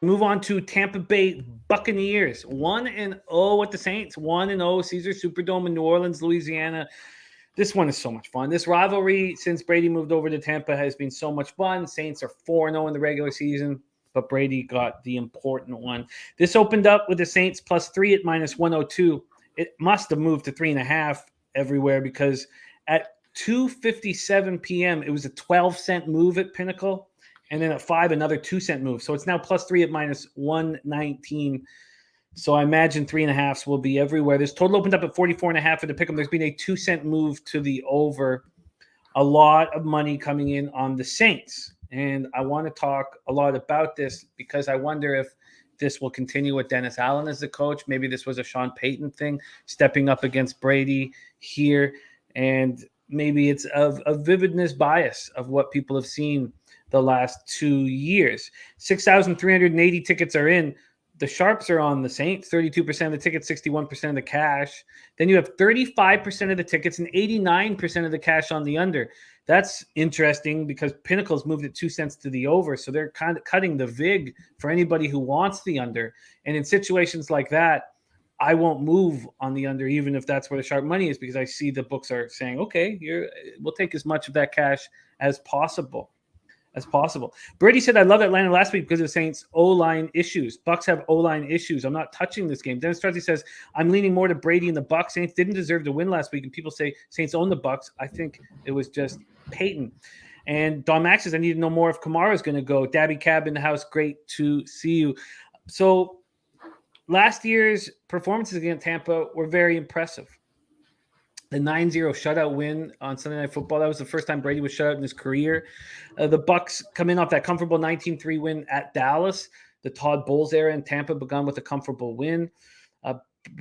Move on to Tampa Bay Buccaneers. 1-0 with the Saints. 1-0 Caesar Superdome in New Orleans, Louisiana. This one is so much fun. This rivalry since Brady moved over to Tampa has been so much fun. Saints are 4-0 in the regular season, but Brady got the important one. This opened up with the Saints +3 at -102. It must have moved to 3.5 everywhere because at 2:57 p.m. it was a 12-cent move at Pinnacle, and then at 5 another 2-cent move. So it's now +3 at -119. So I imagine 3.5s will be everywhere. This total opened up at 44.5 for the pick'em. There's been a 2-cent move to the over. A lot of money coming in on the Saints. And I want to talk a lot about this because I wonder if this will continue with Dennis Allen as the coach. Maybe this was a Sean Payton thing, stepping up against Brady here. And maybe it's a vividness bias of what people have seen the last 2 years. 6,380 tickets are in. The sharps are on the Saints, 32% of the tickets, 61% of the cash. Then you have 35% of the tickets and 89% of the cash on the under. That's interesting because Pinnacle's moved at 2 cents to the over. So they're kind of cutting the VIG for anybody who wants the under. And in situations like that, I won't move on the under, even if that's where the sharp money is, because I see the books are saying, okay, we'll take as much of that cash as possible. Brady said, I love Atlanta last week because of the Saints O-line issues. Bucs have O-line issues. I'm not touching this game. Dennis Struzzi says, I'm leaning more to Brady and the Bucs. Saints didn't deserve to win last week, and people say Saints own the Bucs. I think it was just Peyton. And Don Max says, I need to know more if Kamara's going to go. Dabby Cab in the house, great to see you. So last year's performances against Tampa were very impressive. The 9-0 shutout win on Sunday Night Football, that was the first time Brady was shut out in his career. The Bucs come in off that comfortable 19-3 win at Dallas. The Todd Bowles era in Tampa begun with a comfortable win.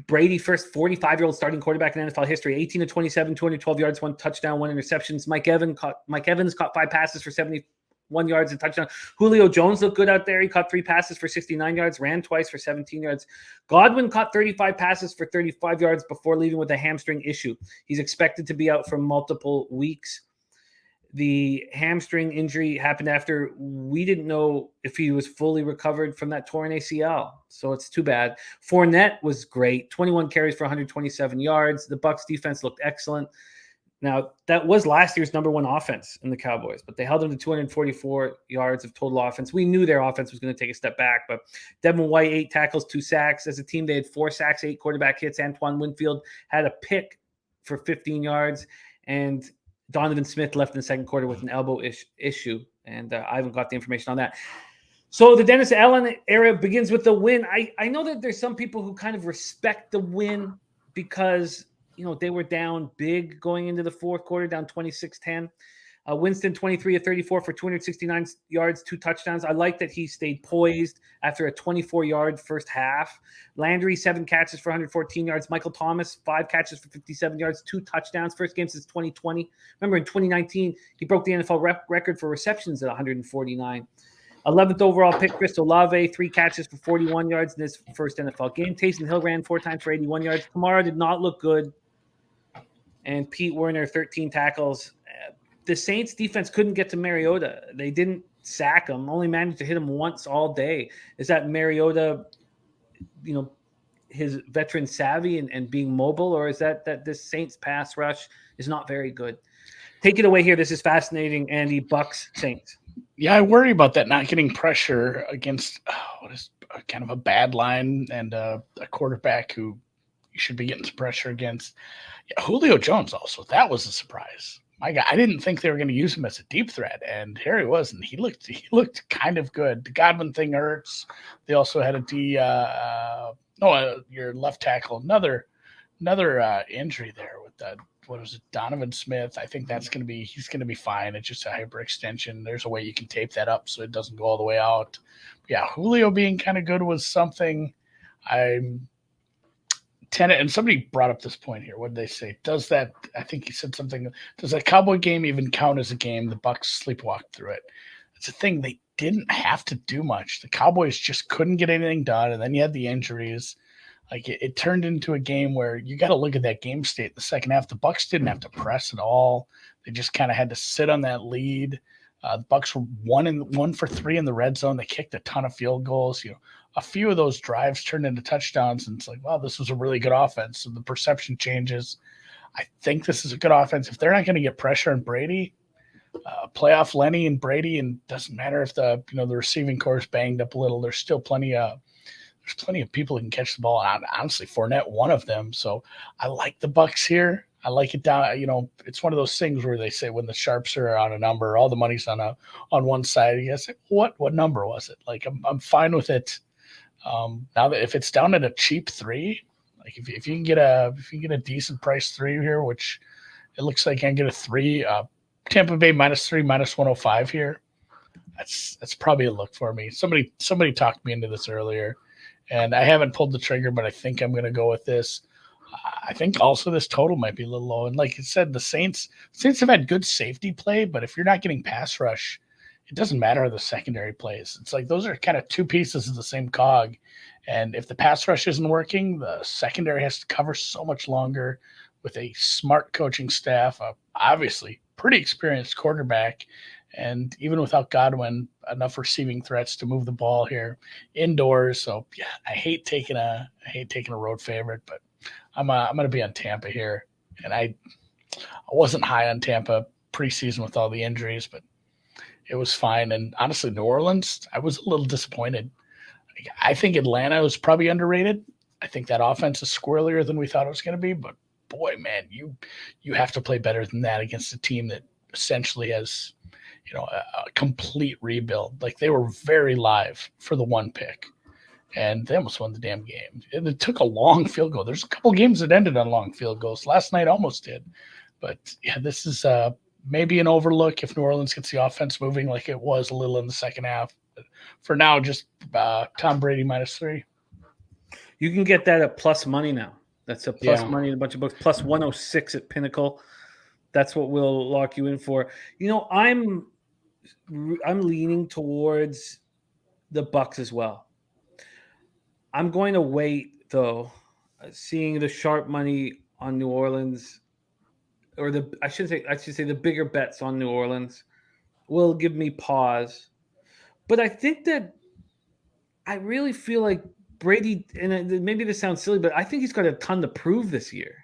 Brady, first 45-year-old starting quarterback in NFL history, 18-27, 212 yards, 1 touchdown, 1 interceptions. Mike Evans caught 5 passes for 71 yards and touchdown. Julio Jones looked good out there. He caught 3 passes for 69 yards, ran twice for 17 yards. Godwin caught 35 passes for 35 yards before leaving with a hamstring issue. He's expected to be out for multiple weeks. The hamstring injury happened after we didn't know if he was fully recovered from that torn ACL. So it's too bad. Fournette was great. 21 carries for 127 yards. The Bucs defense looked excellent. Now, that was last year's number 1 offense in the Cowboys, but they held them to 244 yards of total offense. We knew their offense was going to take a step back, but Devin White, 8 tackles, 2 sacks. As a team, they had 4 sacks, 8 quarterback hits. Antoine Winfield had a pick for 15 yards, and Donovan Smith left in the second quarter with an elbow issue, and I haven't got the information on that. So the Dennis Allen era begins with the win. I know that there's some people who kind of respect the win because they were down big going into the fourth quarter, down 26-10. Winston, 23-34 for 269 yards, 2 touchdowns. I like that he stayed poised after a 24-yard first half. Landry, 7 catches for 114 yards. Michael Thomas, 5 catches for 57 yards, 2 touchdowns. First game since 2020. Remember, in 2019, he broke the NFL record for receptions at 149. 11th overall pick, Chris Olave, 3 catches for 41 yards in his first NFL game. Taysom Hill ran 4 times for 81 yards. Kamara did not look good. And Pete Werner, 13 tackles. The Saints defense couldn't get to Mariota. They didn't sack him, only managed to hit him once all day. Is that Mariota, his veteran savvy and being mobile, or is that this Saints pass rush is not very good? Take it away here. This is fascinating, Andy. Bucs, Saints. Yeah, I worry about that, not getting pressure against what is kind of a bad line and a quarterback who you should be getting some pressure against. Yeah, Julio Jones also, that was a surprise. My God, I didn't think they were going to use him as a deep threat, and here he was, and he looked kind of good. The Godwin thing hurts. They also had your left tackle, another injury there with that. What was it, Donovan Smith? I think he's going to be fine. It's just a hyperextension. There's a way you can tape that up so it doesn't go all the way out. But yeah, Julio being kind of good was something. And somebody brought up this point here. What did they say? I think he said something. Does that Cowboy game even count as a game? The Bucs sleepwalked through it. It's a thing. They didn't have to do much. The Cowboys just couldn't get anything done. And then you had the injuries. Like it turned into a game where you got to look at that game state in the second half. The Bucs didn't have to press at all. They just kind of had to sit on that lead. The Bucs were 1-for-3 in the red zone. They kicked a ton of field goals. A few of those drives turned into touchdowns, and it's like, wow, this was a really good offense. So the perception changes. I think this is a good offense. If they're not going to get pressure on Brady, playoff Lenny and Brady, and doesn't matter if the receiving core is banged up a little. There's still plenty of people who can catch the ball. And honestly, Fournette, one of them. So I like the Bucs here. I like it down. It's one of those things where they say when the sharps are on a number, all the money's on one side. You guys say, what number was it? Like I'm fine with it. Now that if it's down at a cheap 3, like if you can get a decent price 3 here, which it looks like I can get a 3. Tampa Bay -3, -105 here. That's probably a look for me. Somebody talked me into this earlier, and I haven't pulled the trigger, but I think I'm going to go with this. I think also this total might be a little low. And like I said, the Saints have had good safety play, but if you're not getting pass rush, it doesn't matter how the secondary plays. It's like those are kind of two pieces of the same cog. And if the pass rush isn't working, the secondary has to cover so much longer with a smart coaching staff, obviously pretty experienced quarterback, and even without Godwin, enough receiving threats to move the ball here indoors. So yeah, I hate taking a road favorite, but I'm going to be on Tampa here. And I wasn't high on Tampa preseason with all the injuries, but it was fine. And honestly, New Orleans, I was a little disappointed. I think Atlanta was probably underrated. I think that offense is squirrelier than we thought it was going to be, but boy, man, you have to play better than that against a team that essentially has, a complete rebuild. Like they were very live for the 1 pick, and they almost won the damn game. And it took a long field goal. There's a couple games that ended on long field goals. Last night almost did, but yeah, this is maybe an overlook if New Orleans gets the offense moving like it was a little in the second half. But for now, just Tom Brady -3. You can get that at plus money now. That's a plus money in a bunch of books. Plus 106 at Pinnacle. That's what we'll lock you in for. I'm leaning towards the Bucs as well. I'm going to wait though, seeing the sharp money on New Orleans, or I should say the bigger bets on New Orleans will give me pause. But I think that I really feel like Brady, and maybe this sounds silly, but I think he's got a ton to prove this year.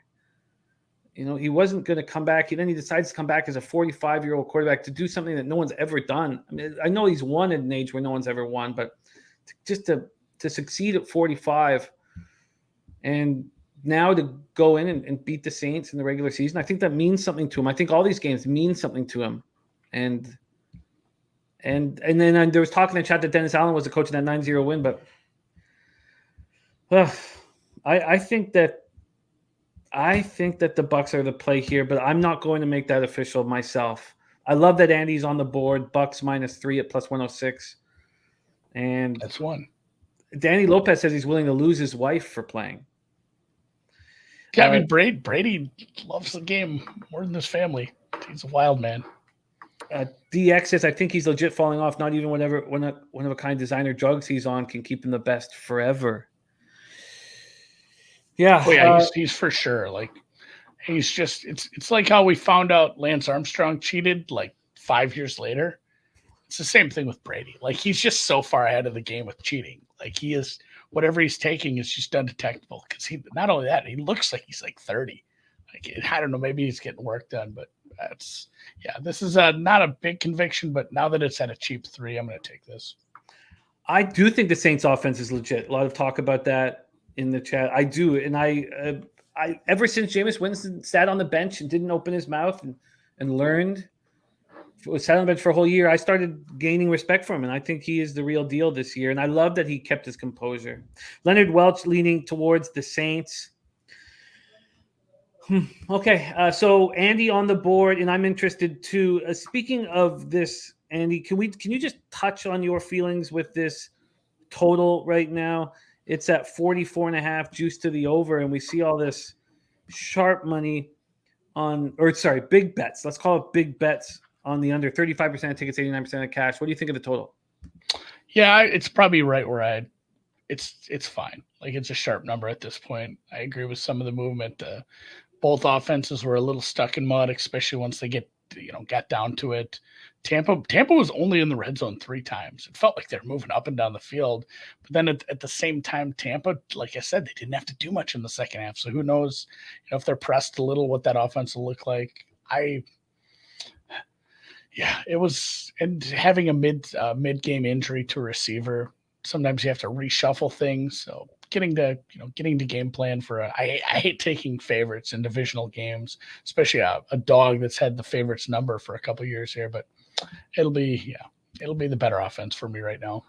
He wasn't going to come back. Then he decides to come back as a 45-year-old quarterback to do something that no one's ever done. I mean, I know he's won at an age where no one's ever won, but just to succeed at 45 and now to go in and beat the Saints in the regular season, I think that means something to him. I think all these games mean something to him. And then there was talk in the chat that Dennis Allen was the coach in that 9-0 win, but I think that the Bucs are the play here, but I'm not going to make that official myself. I love that Andy's on the board. Bucs -3 at plus 106, and that's one. Danny Lopez says he's willing to lose his wife for playing. Yeah, I mean, Brady loves the game more than his family. He's a wild man. DX says, I think he's legit falling off. Not even one of a kind designer drugs he's on can keep him the best forever. Yeah. Oh, yeah, he's for sure. Like, he's just, it's like how we found out Lance Armstrong cheated like 5 years later. It's the same thing with Brady. Like, he's just so far ahead of the game with cheating. Like, he is, whatever he's taking is just undetectable. Because not only that, he looks like he's like 30. Like, I don't know, maybe he's getting work done, but this is not a big conviction, but now that it's at a cheap 3, I'm going to take this. I do think the Saints offense is legit. A lot of talk about that in the chat. I do. And I ever since Jameis Winston sat on the bench and didn't open his mouth and learned, sat on the bench for a whole year, I started gaining respect for him. And I think he is the real deal this year. And I love that he kept his composure. Leonard Welch leaning towards the Saints. Okay, so Andy on the board, and I'm interested too. Speaking of this, Andy, can you just touch on your feelings with this total right now? It's at 44.5, juice to the over, and we see all this sharp money big bets. Let's call it big bets on the under. 35% of tickets, 89% of cash. What do you think of the total? Yeah, it's probably right where it's fine. Like, it's a sharp number at this point. I agree with some of the movement. Both offenses were a little stuck in mud, especially once they get got down to it. Tampa was only in the red zone 3 times. It felt like they're moving up and down the field. But then at the same time, Tampa, like I said, they didn't have to do much in the second half. So who knows, if they're pressed a little, what that offense will look like. It was, and having a mid-game injury to a receiver, sometimes you have to reshuffle things. So getting to game plan for I hate taking favorites in divisional games, especially a dog that's had the favorites number for a couple years here, but it'll be the better offense for me right now.